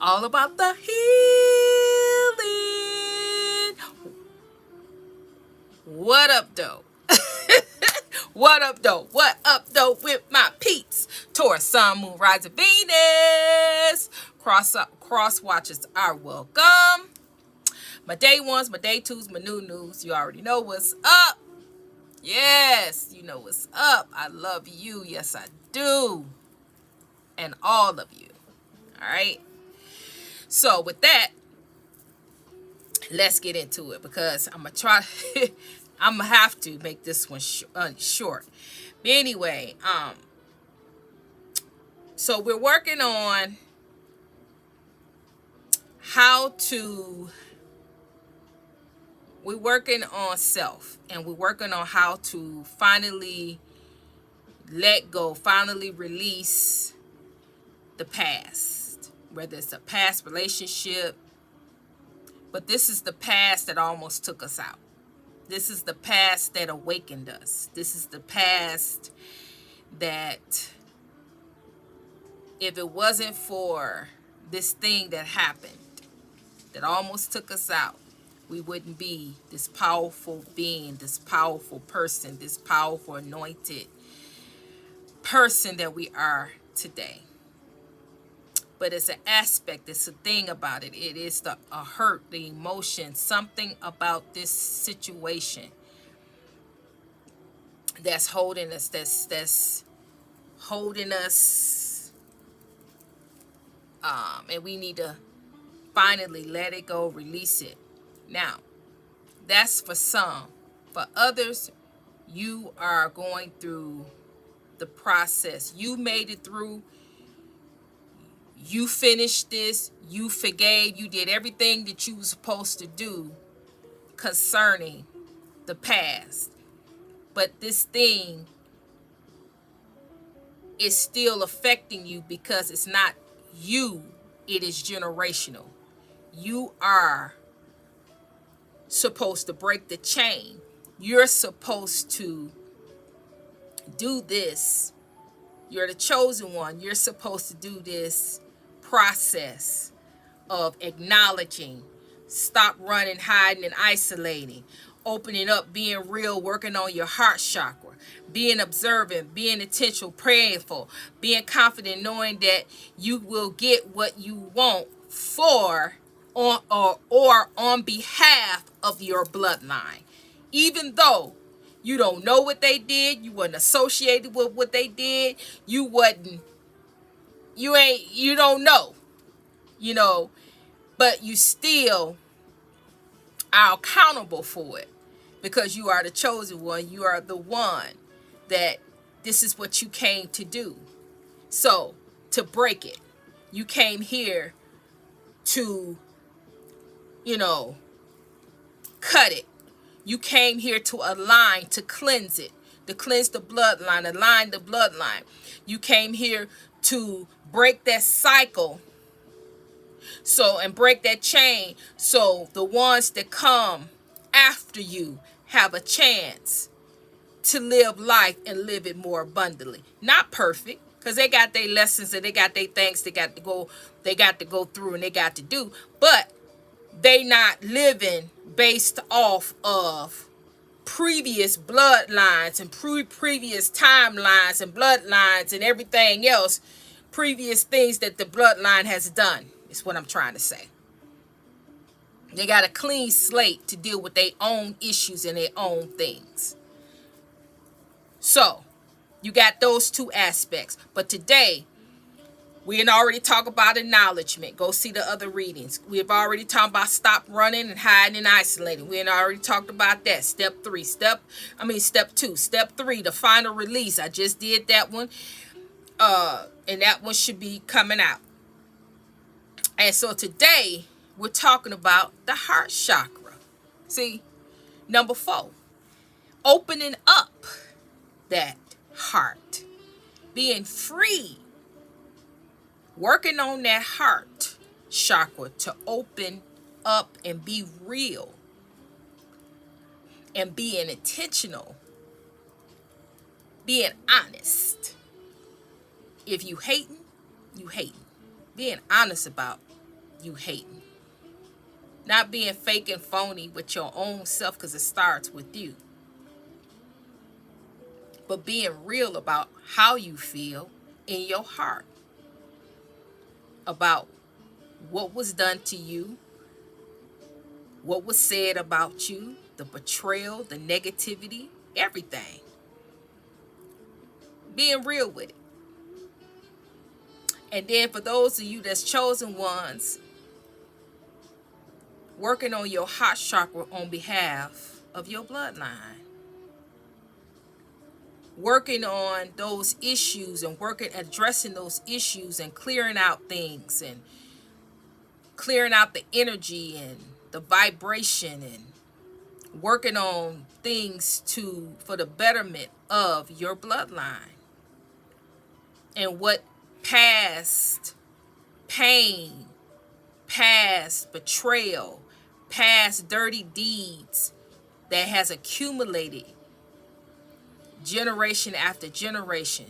all about the healing. What up, though? What up, though? What up, though, with my peeps? Taurus, Sun, Moon, Rising, Venus. Cross watchers are welcome. My day ones, my day twos, my new news. You already know what's up. Yes, you know what's up. I love you. Yes, I do. And all of you. All right. So with that, let's get into it because I'm going to try. I'm going to have to make this one short. But anyway, so we're working on we're working on self, and we're working on how to finally let go, finally release the past, whether it's a past relationship, but this is the past that almost took us out. This is the past that awakened us. This is the past that, if it wasn't for this thing that happened, that almost took us out, we wouldn't be this powerful being, this powerful person, this powerful anointed person that we are today. But it's an aspect, it's a thing about it. It is a hurt, the emotion, something about this situation that's holding us, that's holding us, and we need to finally let it go, release it. Now, that's for some. For others, you are going through the process. You made it through. You finished this. You forgave. You did everything that you were supposed to do concerning the past. But this thing is still affecting you because it's not you. It is generational. You are supposed to break the chain. You're supposed to do this. You're the chosen one. You're supposed to do this process of acknowledging, stop running, hiding, and isolating, opening up, being real, working on your heart chakra, being observant, being intentional, prayerful, being confident, knowing that you will get what you want for or on behalf of your bloodline. Even though you don't know what they did, you weren't associated with what they did, you don't know, but you still are accountable for it because you are the chosen one. You are the one that this is what you came to do. So, to break it, you came here to, cut it. You came here to align, to cleanse it, to cleanse the bloodline, align the bloodline. You came here to break that cycle, and break that chain, so the ones that come after you have a chance to live life and live it more abundantly. Not perfect, because they got their lessons and they got their things they got to go through and they got to do, but they not living based off of previous bloodlines and previous timelines and bloodlines and everything else, previous things that the bloodline has done, is what I'm trying to say. They got a clean slate to deal with their own issues and their own things. So, you got those two aspects. But today, we had already talked about acknowledgement. Go see the other readings. We have already talked about stop running and hiding and isolating. We had already talked about that. Step 2. Step 3, the final release. I just did that one. And that one should be coming out. And so today, we're talking about the heart chakra. See, number 4, opening up that heart, being free, working on that heart chakra to open up and be real and being intentional, being honest. If you hating, you hating. Being honest about you hating. Not being fake and phony with your own self, because it starts with you. But being real about how you feel in your heart. About what was done to you, what was said about you, the betrayal, the negativity, everything. Being real with it. And then for those of you that's chosen ones, working on your heart chakra on behalf of your bloodline. Working on those issues and addressing those issues and clearing out things and clearing out the energy and the vibration and working on things for the betterment of your bloodline. And what past pain, past betrayal, past dirty deeds that has accumulated generation after generation,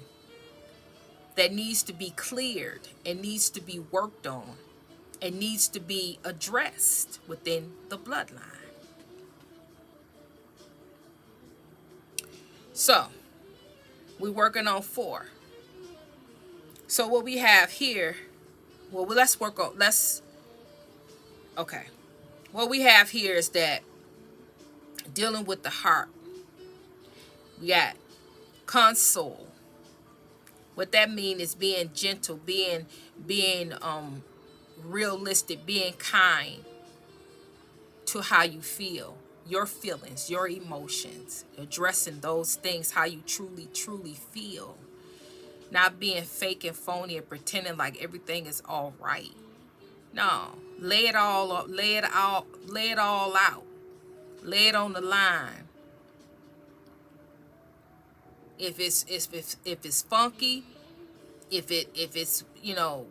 that needs to be cleared and needs to be worked on and needs to be addressed within the bloodline. So we're working on 4. So what we have here, okay. What we have here is that dealing with the heart. We got console. What that means is being gentle, being realistic, being kind to how you feel, your feelings, your emotions, addressing those things, how you truly, truly feel. Not being fake and phony and pretending like everything is all right. No, lay it all out, lay it all out. Lay it on the line. If it's funky, if it's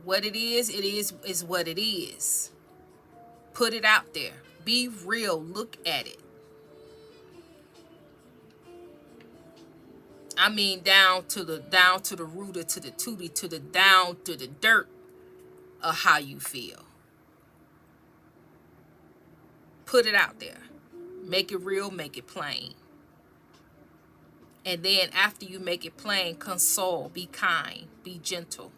what it is what it is. Put it out there. Be real. Look at it. I mean, down to the rooter, to the tootie, to the down to the dirt of how you feel. Put it out there. Make it real, make it plain. And then after you make it plain, console, be kind, be gentle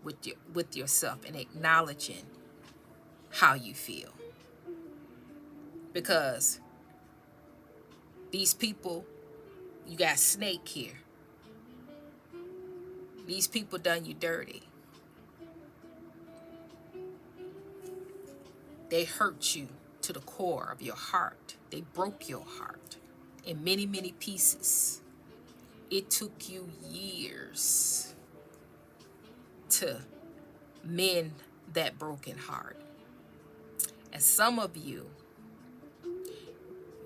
with yourself and acknowledging how you feel. Because these people, you got snake here. These people done you dirty. They hurt you to the core of your heart. They broke your heart in many, many pieces. It took you years to mend that broken heart. And some of you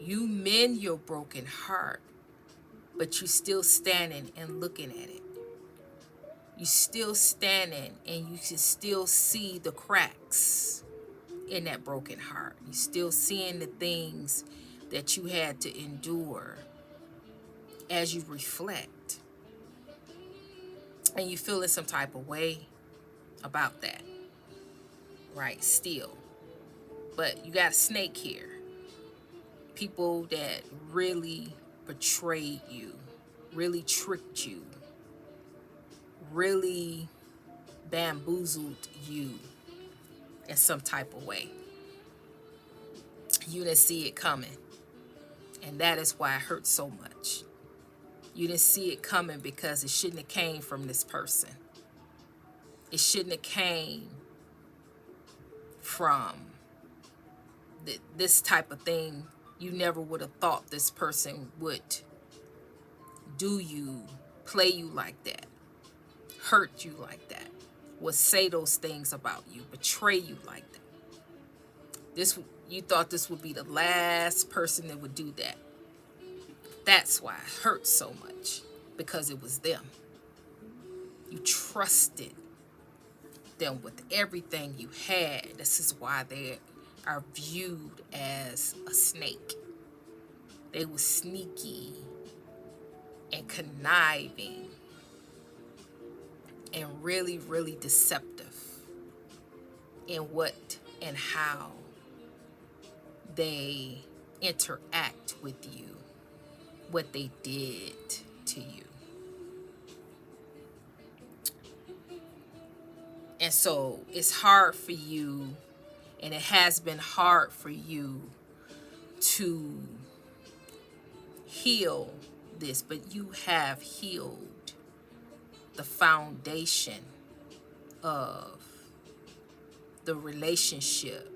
mend your broken heart, but you still standing and looking at it. You still standing and you can still see the cracks in that broken heart. You still seeing the things that you had to endure as you reflect. And you feeling some type of way about that. Right, still. But you got a snake here. People that really betrayed you, really tricked you, really bamboozled you in some type of way. You didn't see it coming. And that is why it hurts so much. You didn't see it coming because it shouldn't have came from this person. It shouldn't have came from this type of thing. You never would have thought this person would do you, play you like that, hurt you like that, would say those things about you, betray you like that. You thought this would be the last person that would do that. That's why it hurts so much, because it was them. You trusted them with everything you had. This is why they are viewed as a snake. They were sneaky and conniving and really, really deceptive and what and how they interact with you, what they did to you. And so it's hard for you, and it has been hard for you to heal this, but you have healed the foundation of the relationship.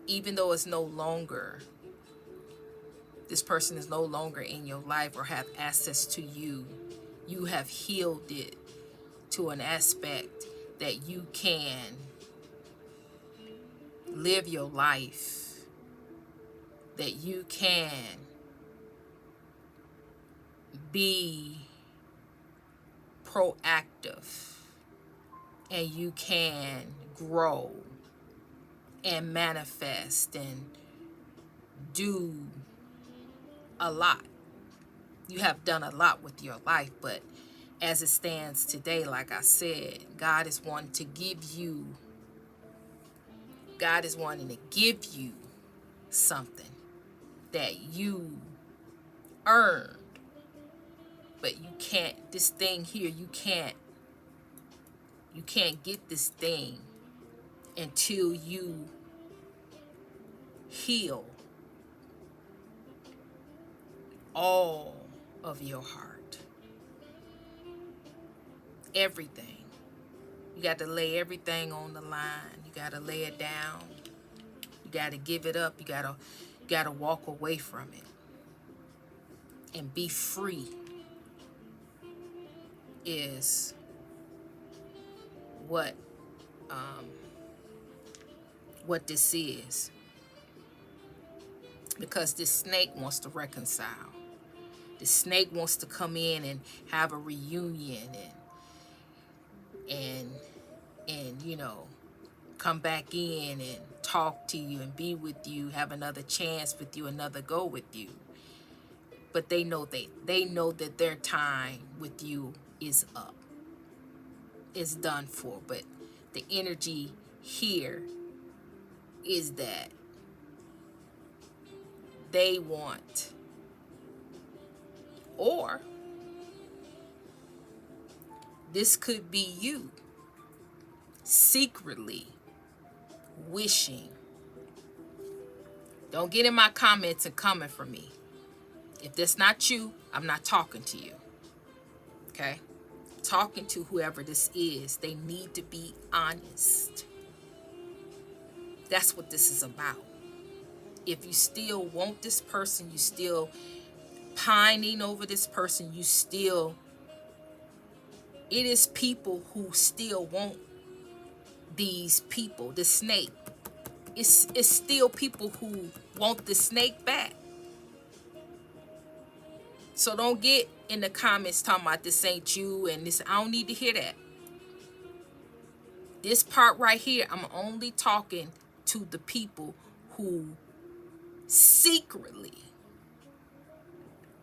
Even though it's no longer, this person is no longer in your life or have access to you, you have healed it to an aspect that you can live your life, that you can be proactive, and you can grow and manifest and do a lot. You have done a lot with your life, but as it stands today, like I said, God is wanting to give you something that you earned. But you can't, this thing here, you can't get this thing until you heal all of your heart. Everything. You got to lay everything on the line. You got to lay it down. You got to give it up. You got to walk away from it and be free. Is what this is. Because this snake wants to reconcile. The snake wants to come in and have a reunion and you know, come back in and talk to you and be with you, have another chance with you, another go with you. But they know that their time with you is up. It's done for. But the energy here is that they want, or this could be you secretly wishing. Don't get in my comments and coming for me. If that's not you, I'm not talking to you. Okay? Talking to whoever this is, they need to be honest. That's what this is about. If you still want this person, you still pining over this person, it is people who still want these people, the snake. It's still people who want the snake back. So don't get in the comments talking about this ain't you and this. I don't need to hear that. This part right here, I'm only talking to the people who secretly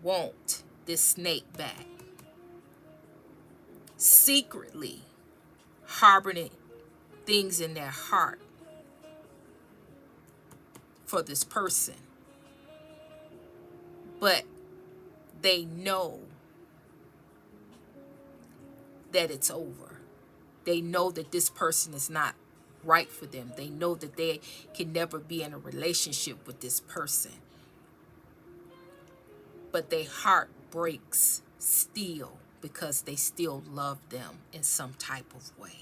want this snake back. Secretly harboring things in their heart for this person. But they know that it's over. They know that this person is not right for them. They know that they can never be in a relationship with this person. But their heart breaks still because they still love them in some type of way.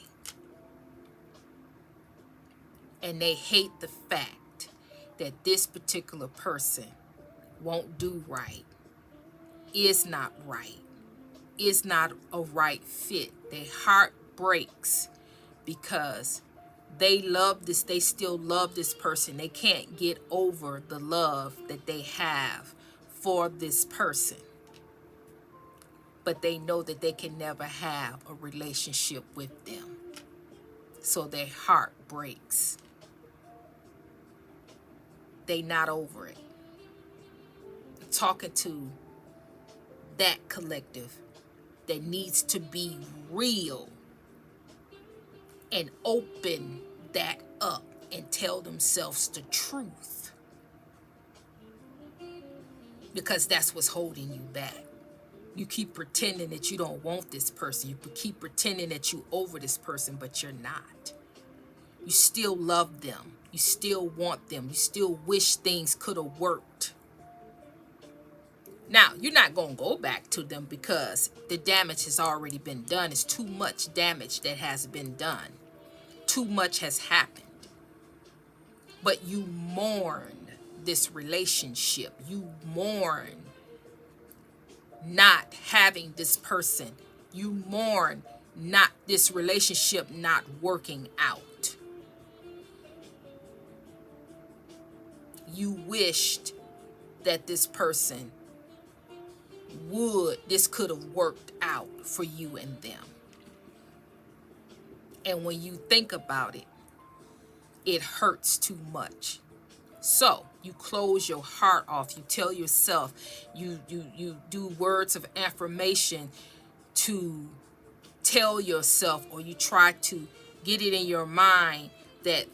And they hate the fact that this particular person won't do right, is not right, is not a right fit. Their heart breaks because they love this, they still love this person. They can't get over the love that they have for this person. But they know that they can never have a relationship with them. So their heart breaks. They not over it. I'm talking to that collective that needs to be real and open that up and tell themselves the truth, because that's what's holding you back. You keep pretending that you don't want this person. You keep pretending that you over this person, but you're not. You still love them. You still want them. You still wish things could have worked. Now, you're not going to go back to them because the damage has already been done. It's too much damage that has been done. Too much has happened. But you mourn this relationship. You mourn not having this person. You mourn not this relationship not working out. You wished that this person this could have worked out for you and them. And when you think about it, it hurts too much. So you close your heart off. You tell yourself, you do words of affirmation to tell yourself, or you try to get it in your mind that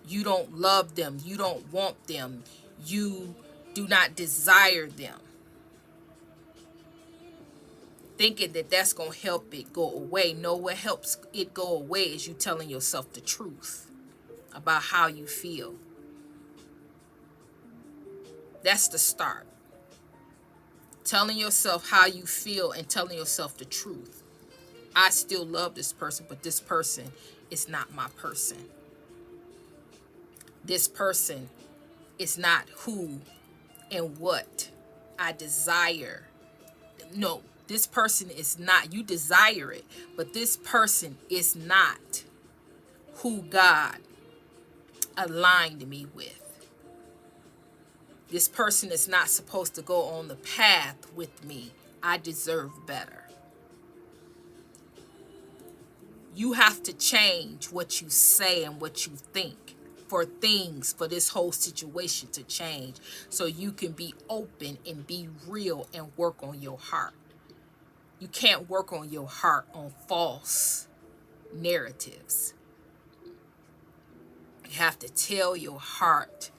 you don't love them, you don't want them, you do not desire them, thinking that that's going to help it go away. No, what helps it go away is you telling yourself the truth about how you feel. That's the start. Telling yourself how you feel and telling yourself the truth. I still love this person, but this person is not my person. This person is not who and what I desire. No, this person is not. You desire it, but this person is not who God aligned me with. This person is not supposed to go on the path with me. I deserve better. You have to change what you say and what you think for this whole situation to change, so you can be open and be real and work on your heart. You can't work on your heart on false narratives. You have to tell your heart,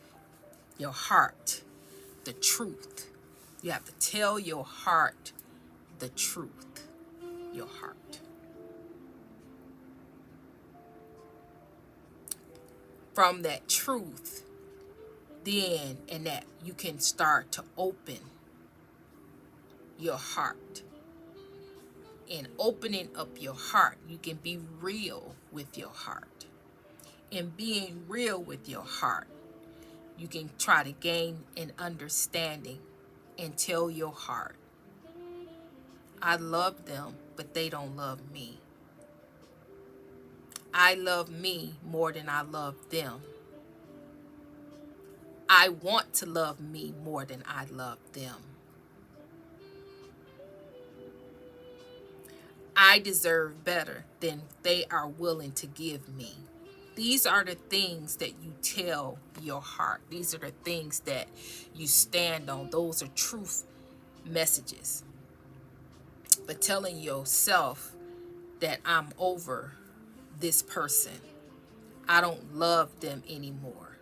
the truth. You have to tell your heart the truth. Your heart. From that truth, then and that you can start to open your heart. In opening up your heart, you can be real with your heart. In being real with your heart, you can try to gain an understanding and tell your heart, I love them, but they don't love me. I love me more than I love them. I want to love me more than I love them. I deserve better than they are willing to give me. These are the things that you tell your heart. These are the things that you stand on. Those are truth messages. But telling yourself that I'm over this person. I don't love them anymore.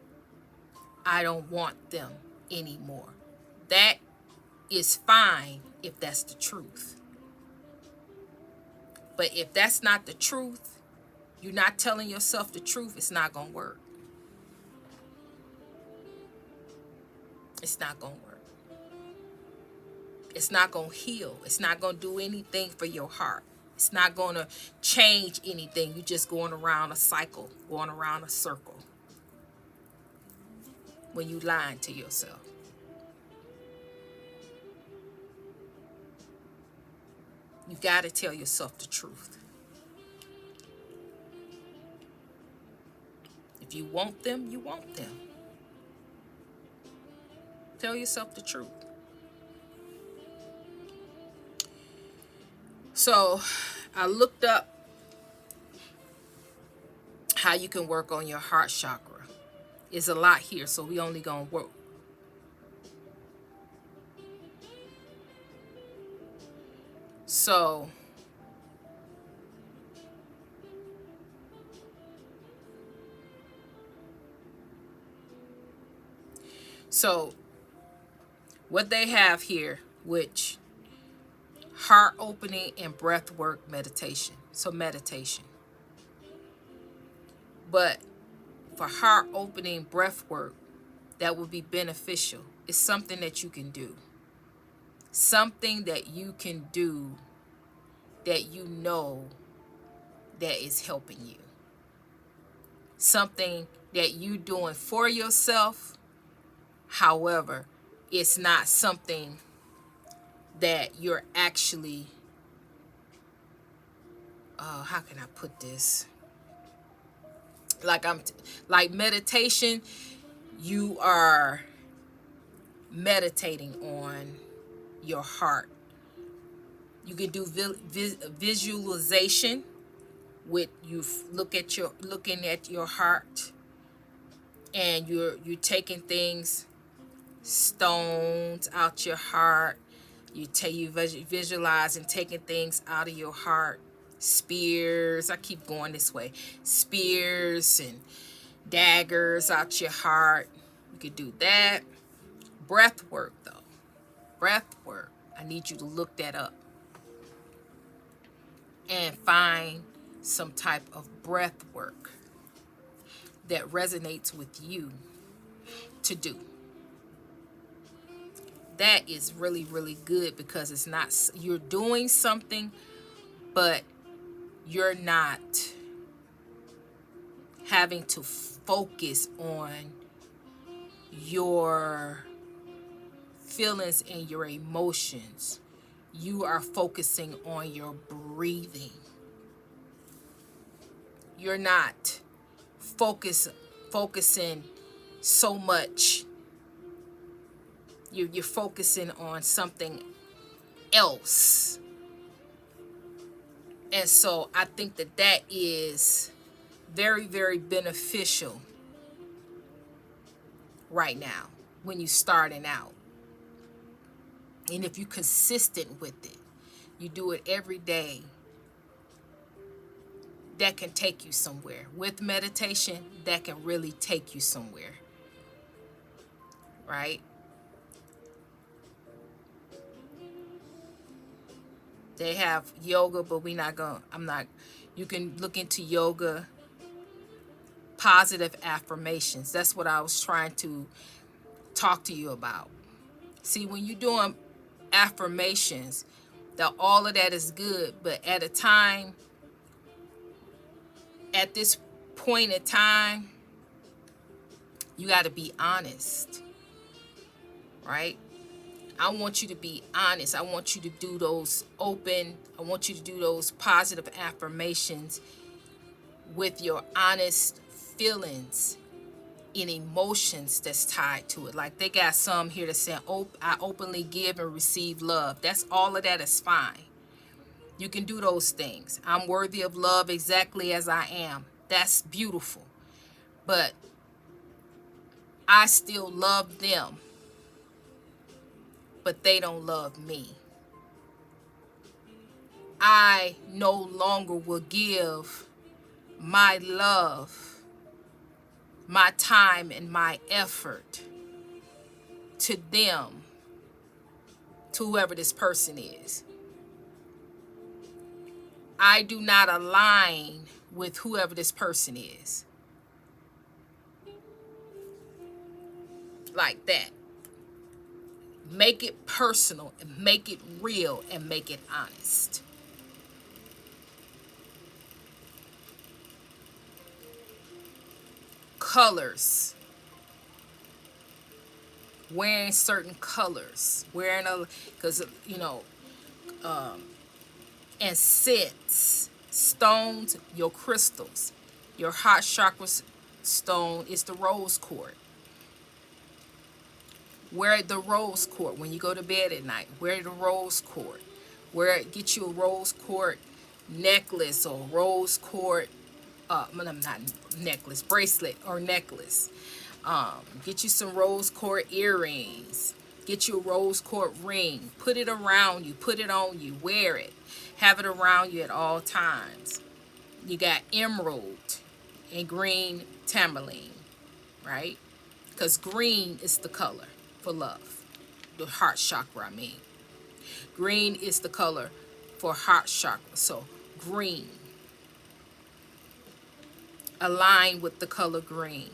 I don't want them anymore. That is fine if that's the truth. But if that's not the truth, you're not telling yourself the truth, it's not going to work. It's not going to work. It's not going to heal. It's not going to do anything for your heart. It's not going to change anything. You're just going around a cycle, going around a circle when you lying to yourself. You got to tell yourself the truth. If you want them, you want them. Tell yourself the truth. So I looked up how you can work on your heart chakra. It's a lot here, so we only gonna work. So So what they have here, which heart opening and breath work meditation. So meditation. But for heart opening breath work, that would be beneficial. It's something that you can do. Something that you can do that you know that is helping you. Something that you doing for yourself. However, it's not something that you're actually, how can I put this? Like meditation, you are meditating on your heart. You can do visualization with you looking at your heart, and you're taking things, stones out your heart. You visualize and taking things out of your heart. Spears, I keep going this way. Spears and daggers out your heart. You could do that. Breath work though. Breath work. I need you to look that up and find some type of breath work that resonates with you to do. That is really, really good, because it's not, you're doing something, but you're not having to focus on your feelings and your emotions. You are focusing on your breathing. You're not focusing so much. You're focusing on something else. And so I think that is very, very beneficial right now when you're starting out. And if you're consistent with it, you do it every day, that can take you somewhere. With meditation, that can really take you somewhere. Right? They have yoga, but you can look into yoga, positive affirmations. That's what I was trying to talk to you about. See, when you're doing affirmations, all of that is good, but at this point in time, you got to be honest, right? I want you to be honest. I want you to do those positive affirmations with your honest feelings and emotions that's tied to it. Like they got some here that say, I openly give and receive love. That's all of that is fine. You can do those things. I'm worthy of love exactly as I am. That's beautiful. But I still love them, but they don't love me. I no longer will give my love, my time, and my effort to them, to whoever this person is. I do not align with whoever this person is. Like that. Make it personal and make it real and make it honest. Colors. Wearing certain colors. Because, and scents, stones, your crystals. Your heart chakra stone is the rose quartz. Wear the rose quartz when you go to bed at night. Wear the rose quartz. Get you a rose quartz necklace or rose quartz, not necklace, bracelet or necklace. Get you some rose quartz earrings. Get you a rose quartz ring. Put it around you. Put it on you. Wear it. Have it around you at all times. You got emerald and green tourmaline, right? because green is the color for love. The heart chakra, I mean. Green is the color for heart chakra. So green. Align with the color green.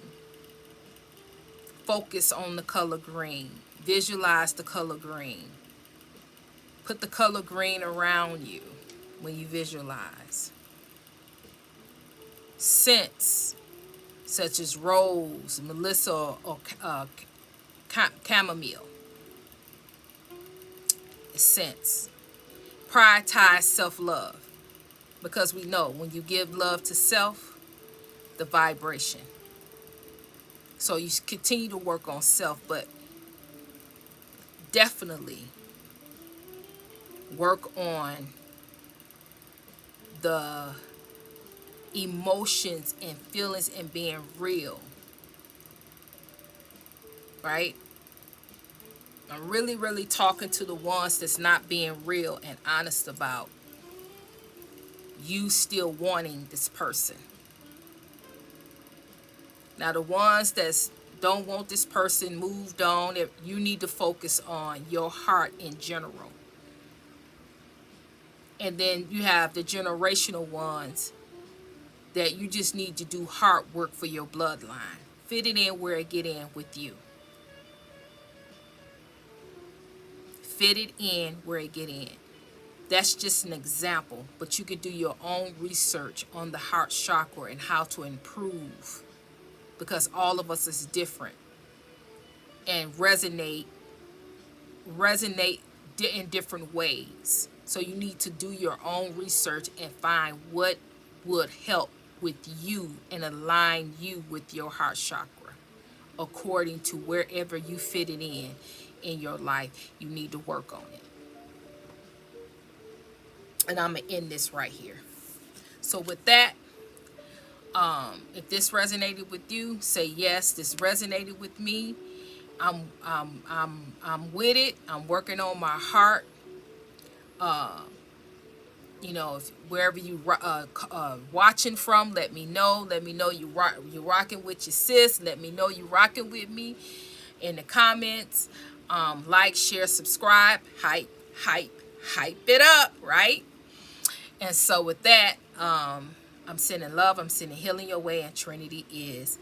Focus on the color green. Visualize the color green. Put the color green around you when you visualize. Scents such as rose, melissa, or chamomile. Scents. Prioritize self-love, because we know when you give love to self, the vibration. So you continue to work on self, but definitely work on the emotions and feelings and being real, right? I'm really talking to the ones that's not being real and honest about you still wanting this person. Now the ones that don't want this person moved on, you need to focus on your heart in general. And then you have the generational ones that you just need to do heart work for your bloodline. Fit it in where it get in with you. Fit it in where it get in. That's just an example, but you could do your own research on the heart chakra and how to improve, because all of us is different and resonate in different ways. So you need to do your own research and find what would help with you and align you with your heart chakra according to wherever you fit it in your life. You need to work on it. And I'm gonna end this right here. So with that, if this resonated with you, say yes, this resonated with me. I'm with it. I'm working on my heart. You know, if wherever you watching from, let me know. Let me know you rocking with your sis. Let me know you rocking with me in the comments. Like, share, subscribe, hype it up, right? And so with that, I'm sending love, I'm sending healing your way, and Trinity is